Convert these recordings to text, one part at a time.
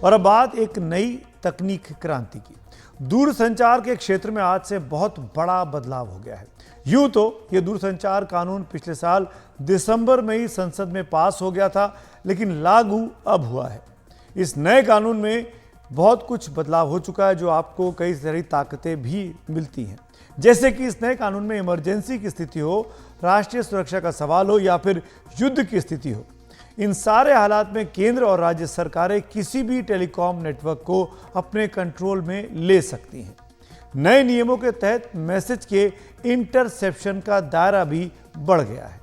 और अब बात एक नई तकनीक क्रांति की। दूरसंचार के क्षेत्र में आज से बहुत बड़ा बदलाव हो गया है। यूं तो ये दूरसंचार कानून पिछले साल दिसंबर में ही संसद में पास हो गया था, लेकिन लागू अब हुआ है। इस नए कानून में बहुत कुछ बदलाव हो चुका है, जो आपको कई सारी ताकतें भी मिलती हैं। जैसे कि इस नए कानून में इमरजेंसी की स्थिति हो, राष्ट्रीय सुरक्षा का सवाल हो या फिर युद्ध की स्थिति हो, इन सारे हालात में केंद्र और राज्य सरकारें किसी भी टेलीकॉम नेटवर्क को अपने कंट्रोल में ले सकती हैं। नए नियमों के तहत मैसेज के इंटरसेप्शन का दायरा भी बढ़ गया है।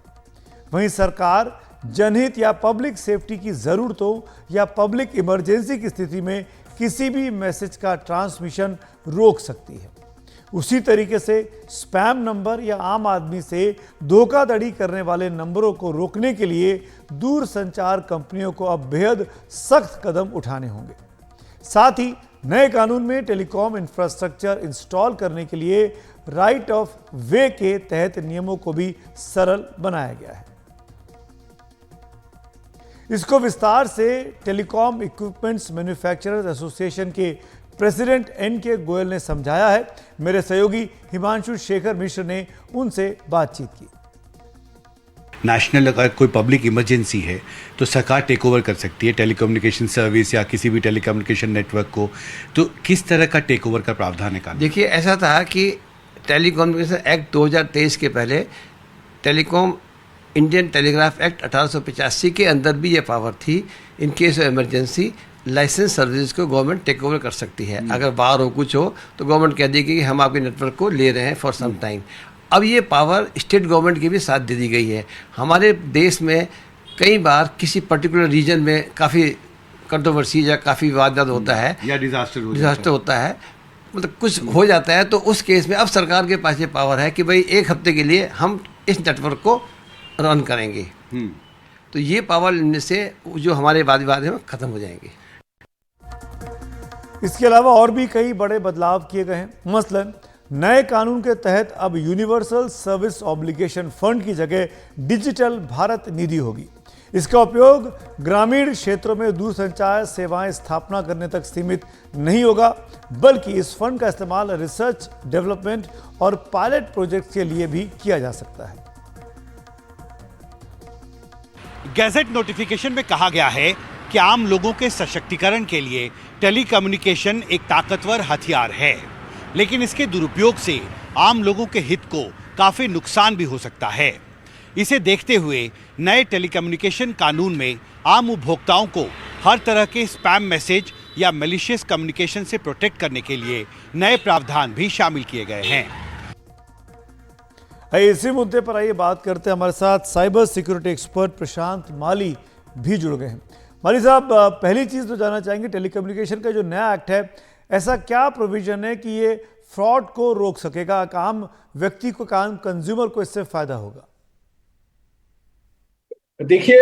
वहीं सरकार जनहित या पब्लिक सेफ्टी की जरूरतों या पब्लिक इमरजेंसी की स्थिति में किसी भी मैसेज का ट्रांसमिशन रोक सकती है। उसी तरीके से स्पैम नंबर या आम आदमी से धोखाधड़ी करने वाले नंबरों को रोकने के लिए दूरसंचार कंपनियों को अब बेहद सख्त कदम उठाने होंगे। साथ ही नए कानून में टेलीकॉम इंफ्रास्ट्रक्चर इंस्टॉल करने के लिए राइट ऑफ वे के तहत नियमों को भी सरल बनाया गया है। इसको विस्तार से टेलीकॉम इक्विपमेंट्स मैन्युफैक्चरर्स एसोसिएशन के प्रेसिडेंट एन.के. गोयल ने समझाया है। मेरे सहयोगी हिमांशु शेखर मिश्र ने उनसे बातचीत की। नेशनल अगर कोई पब्लिक इमरजेंसी है तो सरकार टेक ओवर कर सकती है टेलीकम्युनिकेशन सर्विस या किसी भी टेलीकम्युनिकेशन नेटवर्क को। तो किस तरह का टेक ओवर का प्रावधान है कानून? देखिए, ऐसा था कि टेलीकम्युनिकेशन एक्ट 2023 के पहले टेलीकॉम इंडियन टेलीग्राफ एक्ट 1885 के अंदर भी ये पावर थी। In case of emergency license service को गवर्नमेंट टेक ओवर कर सकती है। अगर बाहर हो कुछ हो तो गवर्नमेंट कह देगी कि हम आपके नेटवर्क को ले रहे हैं फॉर सम टाइम। अब ये पावर स्टेट गवर्नमेंट की भी साथ दे दी गई है। हमारे देश में कई बार किसी पर्टिकुलर रीजन में काफ़ी कंट्रोवर्सी या काफ़ी विवाद होता है या डिजास्टर होता है, मतलब कुछ हो जाता है, तो उस केस में अब सरकार के पास ये पावर है कि भाई एक हफ्ते के लिए हम इस नेटवर्क को रन करेंगे। तो ये पावर लेने से जो हमारे वाद विवाद हैं वो खत्म हो जाएंगे। इसके अलावा और भी कई बड़े बदलाव किए गए हैं। मसलन नए कानून के तहत अब यूनिवर्सल सर्विस ऑब्लिगेशन फंड की जगह डिजिटल भारत निधि होगी। इसका उपयोग ग्रामीण क्षेत्रों में दूरसंचार सेवाएं स्थापना करने तक सीमित नहीं होगा, बल्कि इस फंड का इस्तेमाल रिसर्च, डेवलपमेंट और पायलट प्रोजेक्ट के लिए भी किया जा सकता है। गैजेट नोटिफिकेशन में कहा गया है कि आम लोगों के सशक्तिकरण के लिए टेलीकम्युनिकेशन एक ताकतवर हथियार है, लेकिन इसके दुरुपयोग से आम लोगों के हित को काफी नुकसान भी हो सकता है। इसे देखते हुए नए टेलीकम्युनिकेशन कानून में आम उपभोक्ताओं को हर तरह के स्पैम मैसेज या मैलिशियस कम्युनिकेशन से प्रोटेक्ट करने के लिए नए प्रावधान भी शामिल किए गए हैं। इसी मुद्दे पर आइए बात करते हैं। हमारे साथ साइबर सिक्योरिटी एक्सपर्ट प्रशांत माली भी जुड़ गए हैं। माली साहब, पहली चीज तो जानना चाहेंगे, टेलीकम्युनिकेशन का जो नया एक्ट है, ऐसा क्या प्रोविजन है कि ये फ्रॉड को रोक सकेगा? आम व्यक्ति को, आम कंज्यूमर को इससे फायदा होगा? देखिए,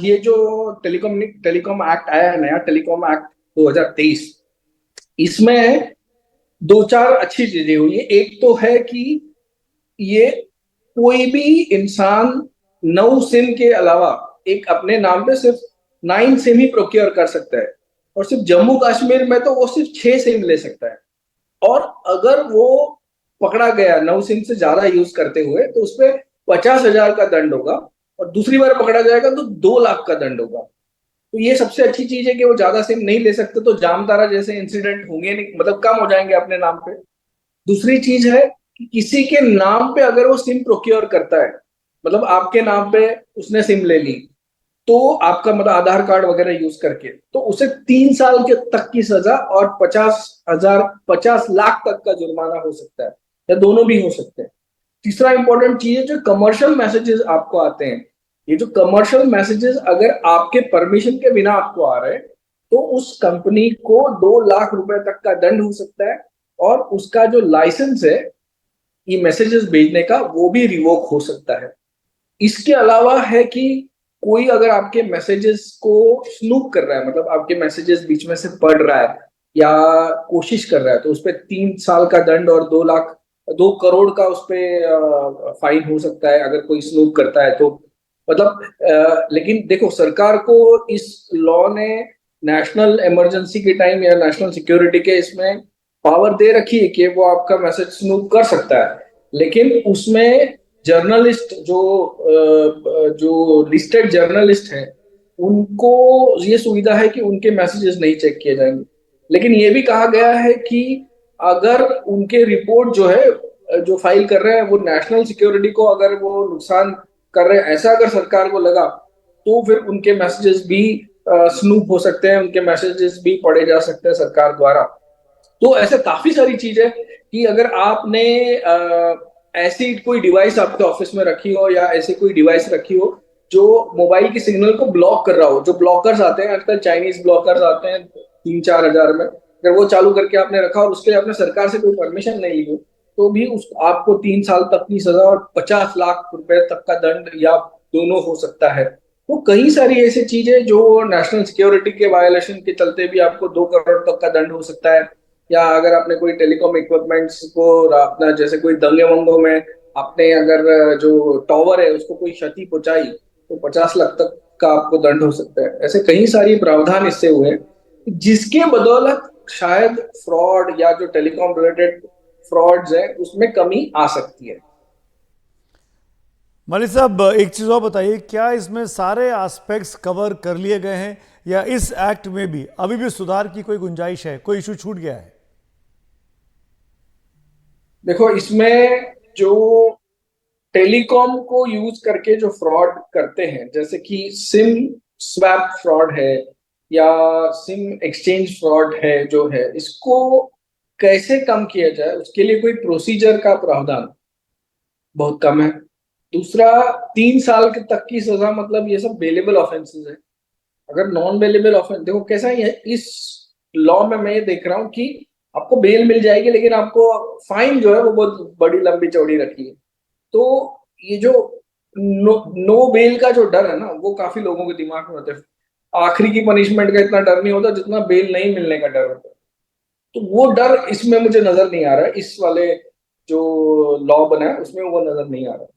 ये जो टेलीकॉम एक्ट आया है, नया टेलीकॉम एक्ट 2023, इसमें दो चार अच्छी चीजें हुई है। एक तो है कि ये कोई भी इंसान 9 सिम के अलावा एक अपने नाम पे सिर्फ 9 सिम ही प्रोक्योर कर सकता है, और सिर्फ जम्मू कश्मीर में तो वो सिर्फ 6 सिम ले सकता है। और अगर वो पकड़ा गया 9 सिम से ज्यादा यूज करते हुए तो उस पर 50,000 का दंड होगा, और दूसरी बार पकड़ा जाएगा तो 2 लाख का दंड होगा। तो ये सबसे अच्छी चीज है कि वो ज्यादा सिम नहीं ले सकते, तो जामतारा जैसे इंसिडेंट होंगे नहीं, मतलब कम हो जाएंगे अपने नाम पे। दूसरी चीज है कि किसी के नाम पे अगर वो सिम प्रोक्योर करता है, मतलब आपके नाम पे उसने सिम ले ली, तो आपका मतलब आधार कार्ड वगैरह यूज करके, तो उसे 3 साल के तक की सजा और 50 लाख तक का जुर्माना हो सकता है, या दोनों भी हो सकते हैं। तीसरा इंपॉर्टेंट चीज है, जो कमर्शियल मैसेजेस आपको आते हैं, ये जो कमर्शियल मैसेजेस अगर आपके परमिशन के बिना आपको आ रहे हैं, तो उस कंपनी को 2 लाख रुपए तक का दंड हो सकता है, और उसका जो लाइसेंस है ये मैसेजेस भेजने का, वो भी रिवोक हो सकता है। इसके अलावा है कि कोई अगर आपके मैसेजेस को स्नूप कर रहा है, मतलब आपके मैसेजेस बीच में से पढ़ रहा है या कोशिश कर रहा है, तो उस पर 3 साल का दंड और 2 करोड़ का उस पर फाइन हो सकता है अगर कोई स्नूप करता है तो। मतलब लेकिन देखो, सरकार को इस लॉ ने नेशनल इमरजेंसी के टाइम या नेशनल सिक्योरिटी के इसमें पावर दे रखी है कि वो आपका मैसेज स्नूप कर सकता है, लेकिन उसमें जर्नलिस्ट जो लिस्टेड जर्नलिस्ट हैं उनको ये सुविधा है कि उनके मैसेजेस नहीं चेक किए जाएंगे। लेकिन ये भी कहा गया है कि अगर उनके रिपोर्ट जो है जो फाइल कर रहे हैं वो नेशनल सिक्योरिटी को अगर वो नुकसान कर रहे हैं, ऐसा अगर सरकार को लगा तो फिर उनके मैसेजेस भी स्नूप हो सकते हैं, उनके मैसेजेस भी पढ़े जा सकते हैं सरकार द्वारा। तो ऐसे काफी सारी चीजें कि अगर आपने ऐसी कोई डिवाइस आपके ऑफिस में रखी हो या ऐसी कोई डिवाइस रखी हो जो मोबाइल की सिग्नल को ब्लॉक कर रहा हो, जो ब्लॉकर्स आते हैं आजकल, चाइनीज ब्लॉकर्स आते हैं 3-4 हजार में, अगर वो चालू करके आपने रखा और उसके लिए आपने सरकार से कोई परमिशन नहीं ली हो तो भी उस आपको 3 साल तक की सजा और 50 लाख रुपए तक का दंड या दोनों हो सकता है। तो कई सारी ऐसी चीजें जो नेशनल सिक्योरिटी के वायलेशन के चलते भी आपको 2 करोड़ तक का दंड हो सकता है। या अगर आपने कोई टेलीकॉम इक्विपमेंट्स को अपना जैसे कोई दंगे वंगों में आपने अगर जो टॉवर है उसको कोई क्षति पहुंचाई तो 50 लाख तक का आपको दंड हो सकता है। ऐसे कई सारी प्रावधान इससे हुए जिसके बदौलत शायद फ्रॉड या जो टेलीकॉम रिलेटेड फ्रॉड्स है उसमें कमी आ सकती है। मलिक साहब, एक चीज़ और बताइए, क्या इसमें सारे एस्पेक्ट्स कवर कर लिए गए हैं या इस एक्ट में भी अभी भी सुधार की कोई गुंजाइश है, कोई इशू छूट गया है? देखो, इसमें जो टेलीकॉम को यूज करके जो फ्रॉड करते हैं जैसे कि सिम स्वैप फ्रॉड है या सिम एक्सचेंज फ्रॉड है जो है, इसको कैसे कम किया जाए उसके लिए कोई प्रोसीजर का प्रावधान बहुत कम है। दूसरा, 3 साल के तक की सजा, मतलब ये सब बेलेबल ऑफेंसेस है। अगर नॉन बेलेबल ऑफेंस, देखो कैसा ही है इस लॉ में, मैं ये देख रहा हूँ कि आपको बेल मिल जाएगी लेकिन आपको फाइन जो है वो बहुत बड़ी लंबी चौड़ी रखी है। तो ये जो नो बेल का जो डर है ना वो काफी लोगों के दिमाग में होता है। आखिरी की पनिशमेंट का इतना डर नहीं होता जितना बेल नहीं मिलने का डर होता है। तो वो डर इसमें मुझे नजर नहीं आ रहा है, इस वाले जो लॉ बना है उसमें वो नजर नहीं आ रहा है।